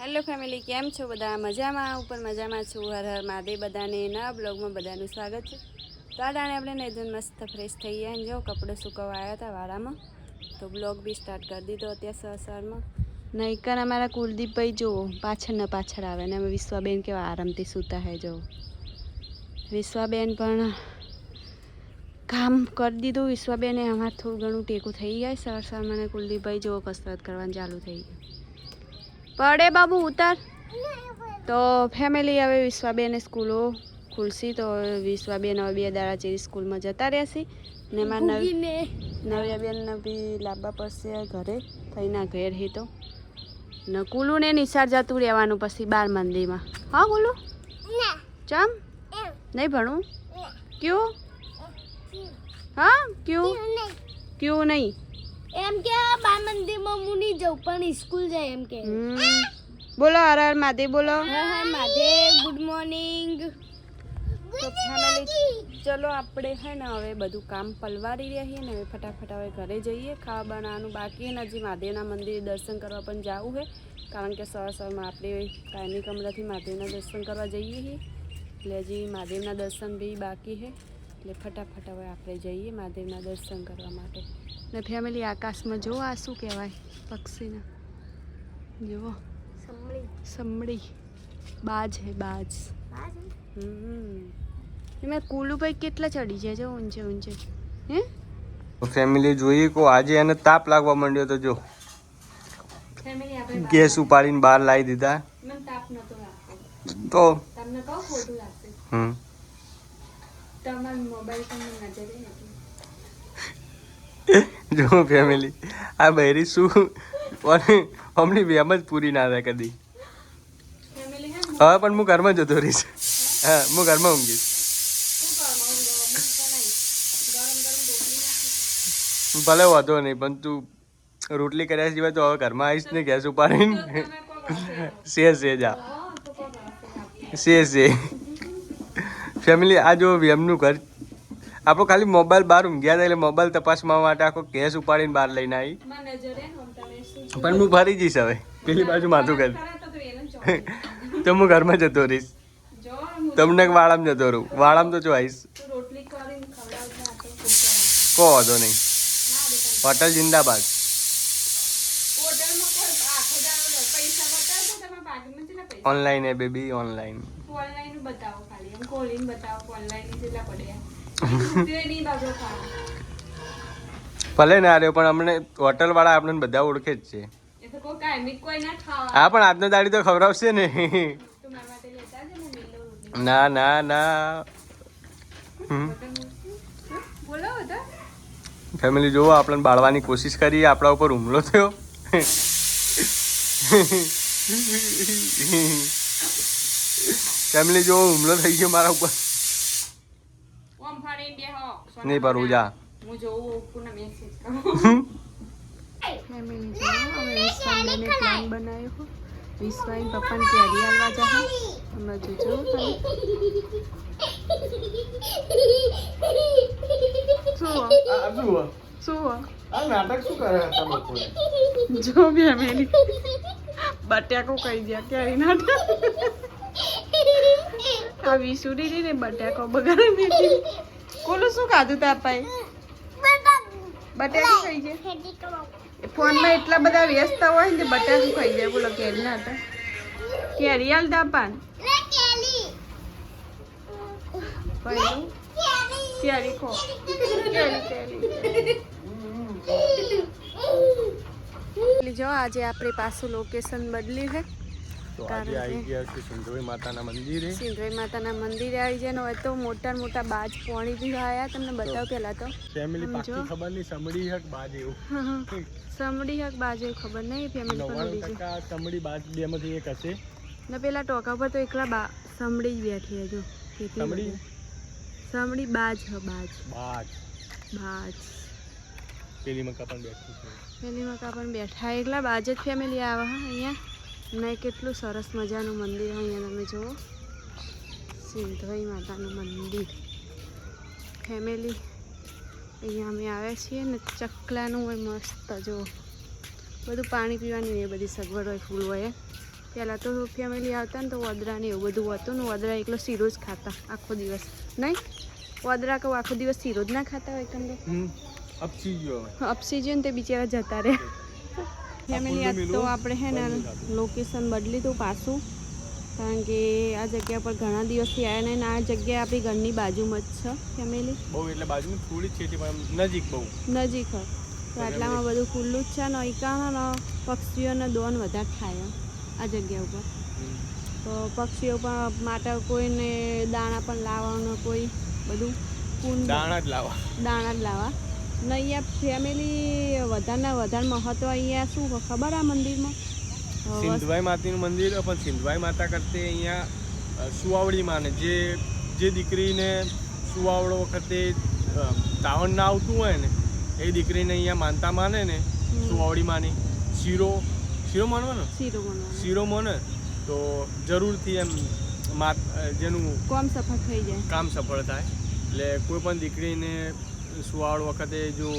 Hello family, કેમ છો બધા? મજામાં? ઉપર મજામાં છું. હર હર મહાદેવ. બધાને ના બ્લોગમાં બધાનું સ્વાગત છે. તો આ ટાણે આપણે એકદમ મસ્ત ફ્રેશ થઈ ગયા અને જો કપડું સુકવવા આવ્યા હતા વાળામાં, તો બ્લોગ બી સ્ટાર્ટ કરી દીધો અત્યારે સવારમાં. નહીકર અમારા કુલદીપભાઈ જુઓ પાછળ આવે ને અમે વિશ્વાબેન કેવા આરામથી સૂતા હે. જો વિશ્વાબેન પણ કામ કરી દીધું. વિશ્વાબેને અમારે થોડું ઘણું ટેકું થઈ જાય. સવારમાં મને કુલદીપભાઈ જુઓ કસરત કરવાનું ચાલુ થઈ ગયું. પડે બાબુ ઉતાર. તો ફેમિલી હવે વિશ્વાબેન સ્કૂલો ખુલશી તો વિશ્વાબેન હવે 2 દાડા જેવી સ્કૂલમાં જતા રહેશે ને મારા નવ્યાબેનને બી લાવવા પડશે ઘરે થઈને ઘેર હી તો ને કુલું ને નિશાળ જતું રહેવાનું પછી 12 મંદિરમાં. હા કુલું ચમ નહીં ભણવું ક્યું? હા ક્યું નહીં એમ કે 12 મંદિરમાં હું નહીં જાઉં પણ સ્કૂલ જાય એમ કે. બોલો હર હર મહાદેવ. બોલો હર હર મહાદેવ. Good morning. તો ફેમિલી ચલો આપણે હે ને હવે બધું કામ પલવારી રહીએ ને હવે ફટાફટ હવે ઘરે જઈએ. ખાવા બનાવવાનું બાકી ને હજી મહાદેવના મંદિરે દર્શન કરવા પણ જવું છે કારણ કે સવારમાં આપણે કાયમી કમરાથી મહાદેવના દર્શન કરવા જઈએ છીએ એટલે હજી મહાદેવના દર્શન બી બાકી છે એટલે ફટાફટ હવે આપણે જઈએ મહાદેવના દર્શન કરવા માટે. ને ફેમિલી આકાશમાં જુઓ આ શું કહેવાય પક્ષીને જુઓ સમડી બાજ હે બાજ. એમાં કુલુભાઈ કેટલા ચડી જાય જો ઊંચે હે. ફેમિલી જોઈએ કો આજે એને તાપ લાગવા માંડ્યો તો જો ફેમિલી આપણે ગેસ ઉપાડીને બહાર લાવી દીધા મને તાપ નતો લાગતો તો તમને કહું ખોટું લાગશે તમારો મોબાઈલ તમને નજરે નથી. જો ફેમિલી આ બહેરી શું અમની બેમ જ પૂરી ના થાય કદી. ફેમિલી હે હવે પણ હું ઘરમાં જતો રહીશ. હા હું ઘરમાં ઊંઘીશ. ભલે વાંધો નહીં પણ તું રોટલી કર્યા સિવાય તો હવે ઘરમાં આવીશ ને ગેસ ઉપાડીને સે જા સે ફેમિલી આ જો એમનું ઘર આપણો ખાલી મોબાઈલ બહાર ઊંઘ્યા હતા એટલે મોબાઈલ તપાસવા માટે આખો ગેસ ઉપાડીને બહાર લઈને આવી પણ હું ફરી જઈશ હવે પેલી બાજુ માથું કરી તો હું ઘરમાં જતો રહીશ. તમને વાળામાં જતો રહું. વાળામાં તો જો આવીશ કહો વાંધો નહીં. હોટલ જિંદાબાદ. ઓનલાઈન હે બેબી ઓનલાઈન. ભલે ના રહ્યો પણ અમને હોટલ વાળા આપણને બધા ઓળખે જ છે. હા પણ આજનો દાડી તો ખવડાવશે ને. ના ના ના ફેમિલી જોવો આપણને બાળવાની કોશિશ કરી આપણા ઉપર હુમલો થયો. ફેમિલી જોવો હુમલો થઈ ગયો મારા ઉપર. નહીં પરવું જા. પ્લાન બનાવ્યો વિશ્વાઈ પપ્પાને કેરી હાલવા જા અમે જોજો જો ફેમિલી બટાકો કહી દે કેરી નાટક આ વિસુડી ને બટાકો બગાડી દીધી. કોલું શું ખાધું તા પાઈ બટાકો ખાઈ જાય. ફોનમાં એટલા બધા વ્યસ્ત હોય ને બટાકું ખાઈ જાય. બોલો કેરી નાટક કેરી હાલ દા પાન કેરી ખો કેરી જો આજે આપણે પાછું લોકેશન બદલ્યું છે સિંધોઈ માતાના મંદિરે. સિંધોઈ માતાના મંદિરે આવી જાય ને હોય તો મોટા બાજ પોણી બી આવ્યા. તમને બતાવ પેલા તો ફેમિલી પાકી ખબર નહીં સમડી હક બાજ એવું સમડી હક બાજ એવું ખબર નહીં ફેમિલી પણ બીજું સમડી બાજ બેમાંથી એક હશે ને પેલા ટોકા પર તો એકલા સમડી જ બેઠી હજુ સમડી બાજ બાજ પેલી મકા પણ બેઠી છે. પેલી મકા પણ બેઠા એકલા બાજ જ ફેમિલી આવે અહીંયા ને કેટલું સરસ મજાનું મંદિર અહીંયા તમે જુઓ સિંધોઈ માતાનું મંદિર. ફેમિલી અહીંયા અમે આવ્યા છીએ ને ચકલાનું હોય મસ્ત જો બધું પાણી પીવાની એ બધી સગવડ હોય ફૂલ હોય પહેલાં તો ફેમિલી આવતા ને તો વદરા ને એવું બધું હતું ને વદરા એકલો શીરો જ ખાતા આખો દિવસ નહીં વદરા કહું આખો દિવસ શીરો જ ના ખાતા હોય તમને અપસી ગયો ને તે બિચારા જતા રહે ફેમિલી આજ તો આપણે હે ને લોકેશન બદલી હતું પાછું કારણ કે આ જગ્યા પર ઘણા દિવસથી આવ્યા ને આ જગ્યા આપણી ઘરની બાજુમાં જ છે ફેમિલી બહુ એટલે બાજુમાં થોડી જ છે પણ નજીક બહુ નજીક હોય તો આટલામાં બધું ખુલ્લું જ છે ને એકાને પક્ષીઓને દોન વધારે થાય આ જગ્યા ઉપર તો પક્ષીઓ પણ માટે કોઈને દાણા પણ લાવવાનું કોઈ બધું દાણા જ લાવવા ને અહીંયા ફેમિલી વધારે મહત્વ અહીંયા શું ખબર આ મંદિરમાં સિંધવાઈ માતાનું મંદિર પણ સિંધવાઈ માતા કરતે અહીંયા સુવાવડી માને જે દીકરીને સુવાવડો વખતે તાવણ ના આવતું હોય ને એ દીકરીને અહીંયા માનતા માને ને સુવાવડી માની શીરો માનવાનો શીરો માને તો જરૂરથી એમ જેનું કામ સફળ થાય એટલે કોઈ પણ દીકરીને સુવાવડ વખતે જો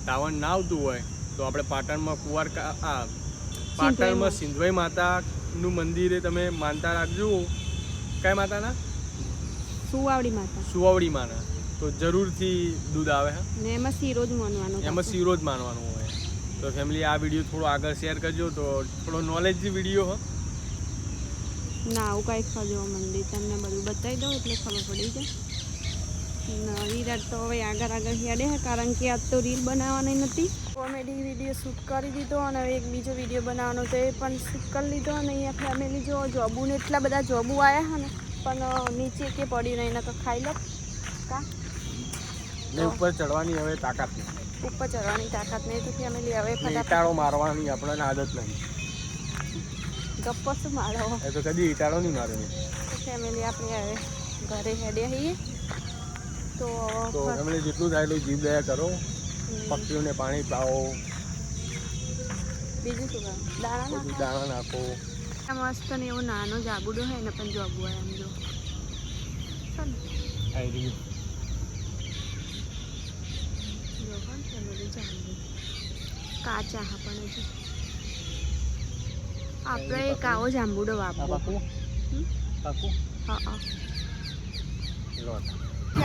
તાવણ ના આવતું હોય તો આપણે પાટણમાં પાટણમાં સિંધવાઈ માતાનું મંદિરે તમે માનતા રાખજો કઈ માતાના સુવાવડી માના તો જરૂરથી દૂધ આવે ને એમાં શીરો જ માનવાનું હોય તો ફેમિલી આ વિડીયો થોડો આગળ શેર કરજો તો થોડો નોલેજ વિડીયો ના આવું કાંઈ ખજો મંદિર તમને બધું બતાવી દઉં એટલે ખબર પડી જાય વિરાટ તો હવે આગળ હેડે કારણ કે આજ તો રીલ બનાવવાની નથી કોમેડી વિડીયો શૂટ કરી દીધો અને એક બીજો વિડીયો બનાવવાનો તો એ પણ શૂટ કરી લીધો અને અહીંયા ફેમિલી જો જોબુને એટલા બધા જોબુ આવ્યા છે ને પણ નીચે કે પડી નહીં તો ખાઈ લો ઉપર ચડવાની હવે તાકાત નહીં તો ફેમિલી હવે ઈટાળો મારવાની આપણને આદત નહીં ગપ્પો શું મારો એ તો કદી ઈટાળો નહીં મારે ફેમિલી આપણે હવે ઘરે હેડે છીએ તો ફેમિલી જેટલું થાય એટલું જીવ દયા કરો પક્ષીઓને પાણી પાવો બીજું શું કરો દાણા નાખો મસ્ત ને એવો નાનો જાબુડો હોય ને પણ જોબુ હોય એમ જો કાચા હા પણ હજી આપણે એક આવો જાંબુડો વાપરો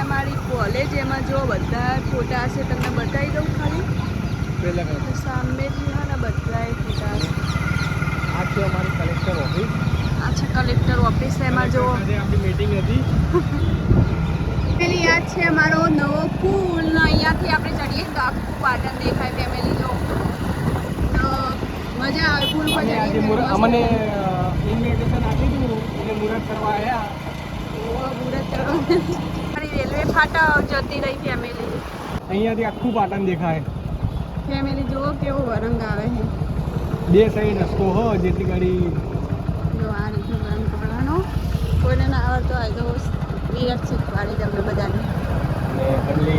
અમારી કોલેજ એમાં જો બધા ફોટા હશે તમને બતાવી દઉં ખાલી સામેથી હા ને બધા ફોટા હશે આ છે અમારી કલેક્ટર ઓફિસ કલેક્ટર ઓફિસ એમાં જો આપણી મીટિંગ હતી પેલી યાદ છે અમારો નવો પુલ ને અહીંયાથી આપણે ચડીએ તો આખું પાટણ દેખાય ફેમિલી જો મજા આવે પુલ પર ચડીએ અમને ઇન્વિટેશન આપી દીધું એટલે મુહૂર્ત કરવા આવ્યા રેલવે ફાટા જતી રહી ફેમિલી અહીંયાથી આખું પાટણ દેખાય ફેમિલી જુઓ કેવો વરંગ આવે છે બે સાઈડ રસ્તો હો જેટલી ગાડી જો આ રીતનો વરંગ પકડવાનો કોઈને ના આવડતો હોય તો વિરાટ શીખવાડી તમને બધાને એટલે